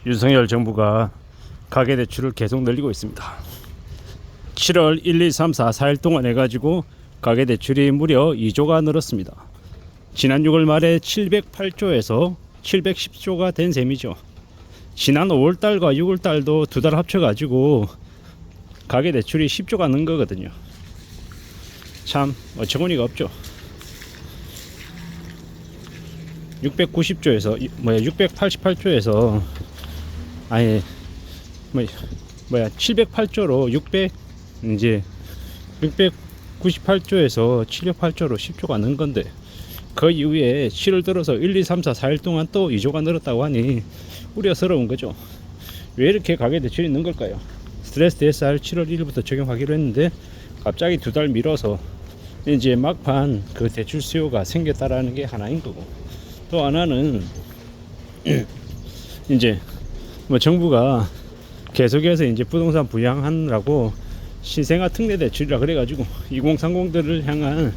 윤석열 정부가 가계대출을 계속 늘리고 있습니다. 7월 1, 2, 3, 4, 4일 동안 해가지고 가계대출이 무려 2조가 늘었습니다. 지난 6월 말에 708조에서 710조가 된 셈이죠. 지난 5월달과 6월달도 두 달 합쳐가지고 가계대출이 10조가 는 거거든요. 참 어처구니가 없죠. 690조에서 688조에서 아니 708조로 698조에서 708조로 10조가 는 건데, 그 이후에 7월 들어서 1, 2, 3, 4, 4일 동안 또 2조가 늘었다고 하니 우려스러운 거죠. 왜 이렇게 가계대출이 는 걸까요? 스트레스 DSR 7월 1일부터 적용하기로 했는데 갑자기 두 달 미뤄서 이제 막판 그 대출 수요가 생겼다라는 게 하나인 거고, 또 하나는 이제 정부가 계속해서 이제 부동산 부양하느라고 신생아 특례 대출이라 그래가지고 2030들을 향한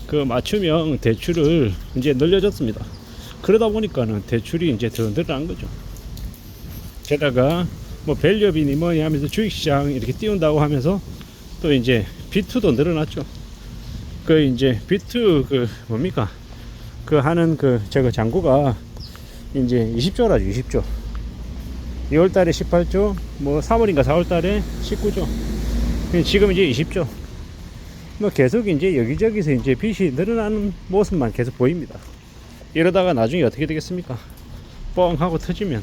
그 맞춤형 대출을 이제 늘려줬습니다. 그러다 보니까는 대출이 이제 더 늘어난 거죠. 게다가 밸류업이니 뭐니 하면서 주식시장 이렇게 띄운다고 하면서 또 이제 B2도 늘어났죠. 그 이제 B2 그 뭡니까? 그 하는 그 제가 잔고가 이제 20조라죠. 20조. 2월달에 18조, 3월인가 4월달에 19조. 지금 이제 20조. 계속 이제 여기저기서 이제 빚이 늘어나는 모습만 계속 보입니다. 이러다가 나중에 어떻게 되겠습니까? 뻥 하고 터지면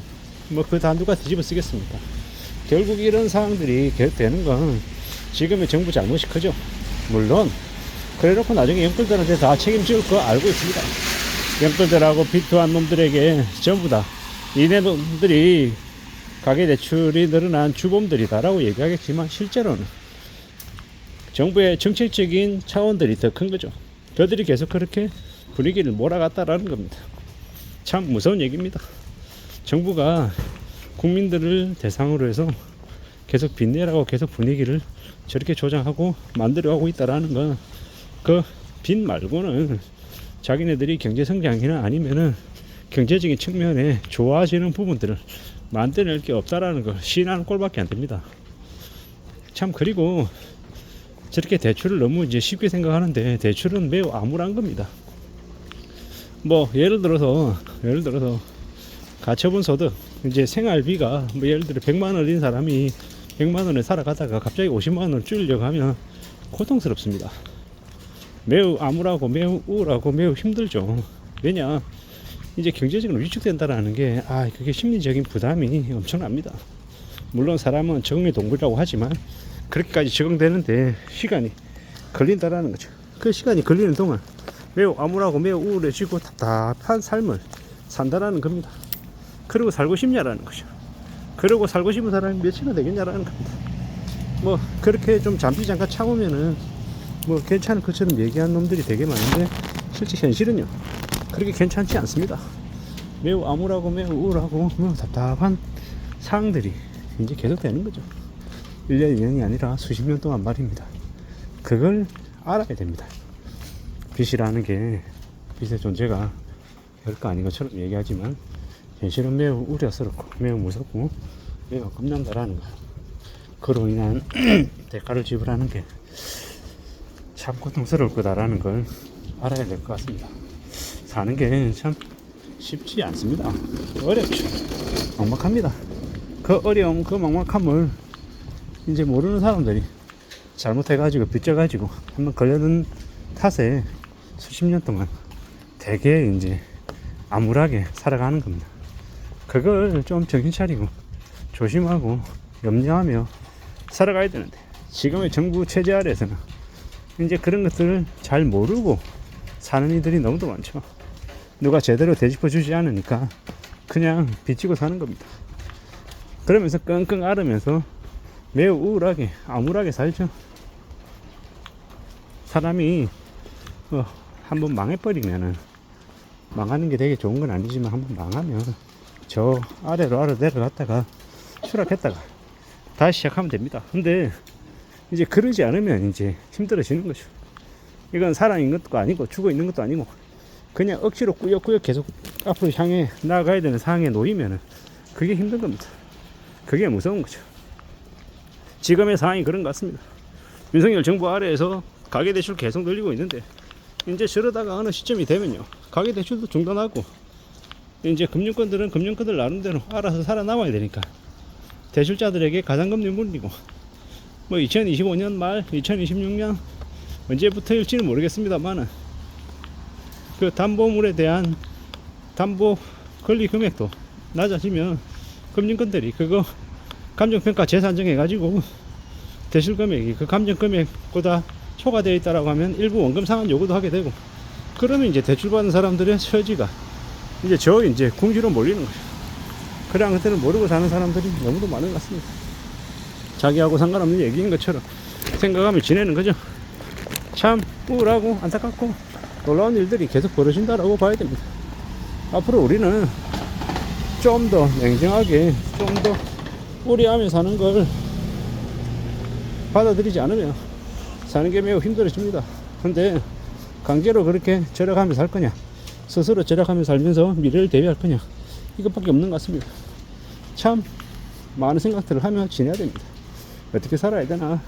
그 다 누가 뒤집어 쓰겠습니까? 결국 이런 상황들이 계속 되는 건 지금의 정부 잘못이 크죠. 물론 그래놓고 나중에 영끌들한테 다 책임질 거 알고 있습니다. 영끌들하고 비투한 놈들에게 전부 다 이네 놈들이 가계대출이 늘어난 주범들이다라고 얘기하겠지만, 실제로는 정부의 정책적인 차원들이 더 큰 거죠. 그들이 계속 그렇게 분위기를 몰아갔다라는 겁니다. 참 무서운 얘기입니다. 정부가 국민들을 대상으로 해서 계속 빚내라고 계속 분위기를 저렇게 조장하고 만들어가고 있다라는 건, 그 빚 말고는 자기네들이 경제성장이나 아니면은 경제적인 측면에 좋아지는 부분들을 만들어낼 게 없다라는 걸 시인하는 꼴밖에 안 됩니다. 참, 그리고 저렇게 대출을 너무 이제 쉽게 생각하는데 대출은 매우 암울한 겁니다. 예를 들어서 가처분 소득, 이제 생활비가 예를 들어 100만 원인 사람이 100만 원에 살아가다가 갑자기 50만 원을 줄이려고 하면 고통스럽습니다. 매우 암울하고 매우 우울하고 매우 힘들죠. 왜냐, 이제 경제적으로 위축된다라는 게 그게 심리적인 부담이 엄청납니다. 물론 사람은 적응의 동물이라고 하지만 그렇게까지 적응되는데 시간이 걸린다라는 거죠. 그 시간이 걸리는 동안 매우 암울하고 매우 우울해지고 답답한 삶을 산다라는 겁니다. 그리고 살고 싶냐라는 거죠. 그리고 살고 싶은 사람이 몇이나 되겠냐라는 겁니다. 그렇게 좀 잠시 잠깐 참으면은 괜찮을 것처럼 얘기하는 놈들이 되게 많은데, 실제 현실은요 그렇게 괜찮지 않습니다. 매우 암울하고 매우 우울하고 매우 답답한 상황들이 이제 계속 되는 거죠. 1년 2년이 아니라 수십 년 동안 말입니다. 그걸 알아야 됩니다. 빚이라는 게, 빚의 존재가 별거 아닌 것처럼 얘기하지만 현실은 매우 우려스럽고 매우 무섭고 매우 겁난다라는 거, 그로 인한 대가를 지불하는 게 참 고통스러울 거다라는 걸 알아야 될 것 같습니다. 사는 게 참 쉽지 않습니다. 어렵죠. 막막합니다. 그 어려움, 그 막막함을 이제 모르는 사람들이 잘못해가지고 빚져가지고 한번 걸려든 탓에 수십 년 동안 되게 이제 암울하게 살아가는 겁니다. 그걸 좀 정신 차리고 조심하고 염려하며 살아가야 되는데, 지금의 정부 체제 아래에서는 이제 그런 것들을 잘 모르고 사는 이들이 너무도 많죠. 누가 제대로 되짚어 주지 않으니까 그냥 빚지고 사는 겁니다. 그러면서 끙끙 앓으면서 매우 우울하게 암울하게 살죠. 사람이 한번 망해버리면은, 망하는 게 되게 좋은 건 아니지만 한번 망하면 저 아래로 내려갔다가 추락했다가 다시 시작하면 됩니다. 근데 이제 그러지 않으면 이제 힘들어지는 거죠. 이건 살아있는 것도 아니고 죽어 있는 것도 아니고 그냥 억지로 꾸역꾸역 계속 앞으로 향해 나아가야 되는 상황에 놓이면은 그게 힘든 겁니다. 그게 무서운 거죠. 지금의 상황이 그런 것 같습니다. 윤석열 정부 아래에서 가계대출 계속 늘리고 있는데 이제 저러다가 어느 시점이 되면요, 가계대출도 중단하고 이제 금융권들은 금융권들 나름대로 알아서 살아남아야 되니까 대출자들에게 가산금리 물리고 뭐 2025년 말 2026년 언제부터일지는 모르겠습니다만은 그 담보물에 대한 담보 권리 금액도 낮아지면 금융권들이 그거 감정평가 재산정 해가지고 대출 금액이 그 감정 금액보다 초과되어 있다라고 하면 일부 원금 상환 요구도 하게 되고, 그러면 이제 대출받은 사람들의 처지가 이제 이제 궁지로 몰리는 거죠. 그런 것들은 모르고 사는 사람들이 너무도 많은 것 같습니다. 자기하고 상관없는 얘기인 것처럼 생각하며 지내는 거죠. 참 우울하고 안타깝고 놀라운 일들이 계속 벌어진다라고 봐야 됩니다. 앞으로 우리는 좀 더 냉정하게, 좀 더 우려하며 사는 걸 받아들이지 않으면 사는 게 매우 힘들어집니다. 근데 강제로 그렇게 절약하며 살 거냐, 스스로 절약하며 살면서 미래를 대비할 거냐, 이것밖에 없는 것 같습니다. 참 많은 생각들을 하며 지내야 됩니다. 어떻게 살아야 되나,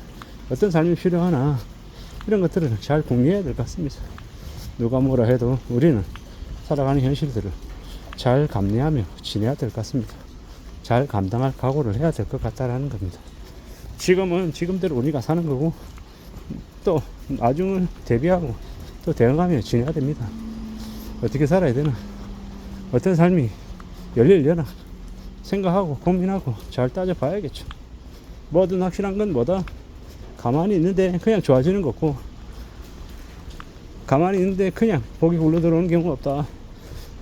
어떤 삶이 필요하나, 이런 것들을 잘 궁리해야 될 것 같습니다. 누가 뭐라 해도 우리는 살아가는 현실들을 잘 감내하며 지내야 될 것 같습니다. 잘 감당할 각오를 해야 될 것 같다라는 겁니다. 지금은 지금대로 우리가 사는 거고 또 나중을 대비하고 또 대응하며 지내야 됩니다. 어떻게 살아야 되나, 어떤 삶이 열릴려나 생각하고 고민하고 잘 따져봐야겠죠. 뭐든 확실한 건 뭐다, 가만히 있는데 그냥 좋아지는 거 없고 가만히 있는데 그냥 복이 굴러 들어오는 경우가 없다.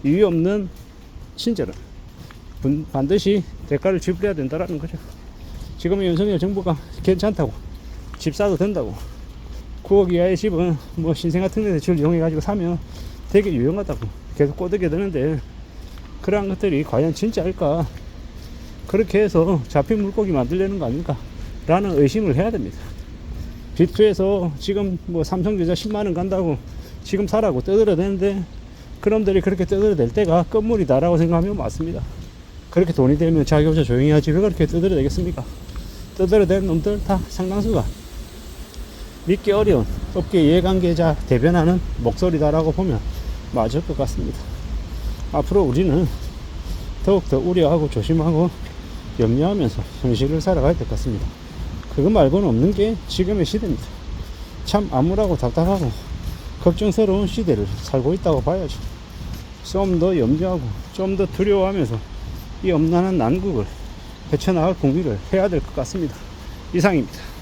이유 없는 친절은 반드시 대가를 지불해야 된다라는 거죠. 지금의 윤석열 정부가 괜찮다고, 집 사도 된다고, 9억 이하의 집은 뭐 신생아 특례 대출을 이용해 가지고 사면 되게 유용하다고 계속 꼬드게 되는데, 그러한 것들이 과연 진짜일까? 그렇게 해서 잡힌 물고기 만들려는 거 아닐까? 라는 의심을 해야 됩니다. 빚투에서 지금 뭐 삼성전자 10만원 간다고 지금 사라고 떠들어대는데, 그놈들이 그렇게 떠들어댈 때가 끝물이다라고 생각하면 맞습니다. 그렇게 돈이 되면 자기 혼자 조용히 하지 왜 그렇게 떠들어대겠습니까? 떠들어대는 놈들 다 상당수가 믿기 어려운 업계 이해관계자 대변하는 목소리다라고 보면 맞을 것 같습니다. 앞으로 우리는 더욱더 우려하고 조심하고 염려하면서 현실을 살아가야 될 것 같습니다. 그거 말고는 없는 게 지금의 시대입니다. 참 암울하고 답답하고 걱정스러운 시대를 살고 있다고 봐야죠. 좀 더 염려하고 좀 더 두려워하면서 이 엄난한 난국을 헤쳐나갈 궁리를 해야 될 것 같습니다. 이상입니다.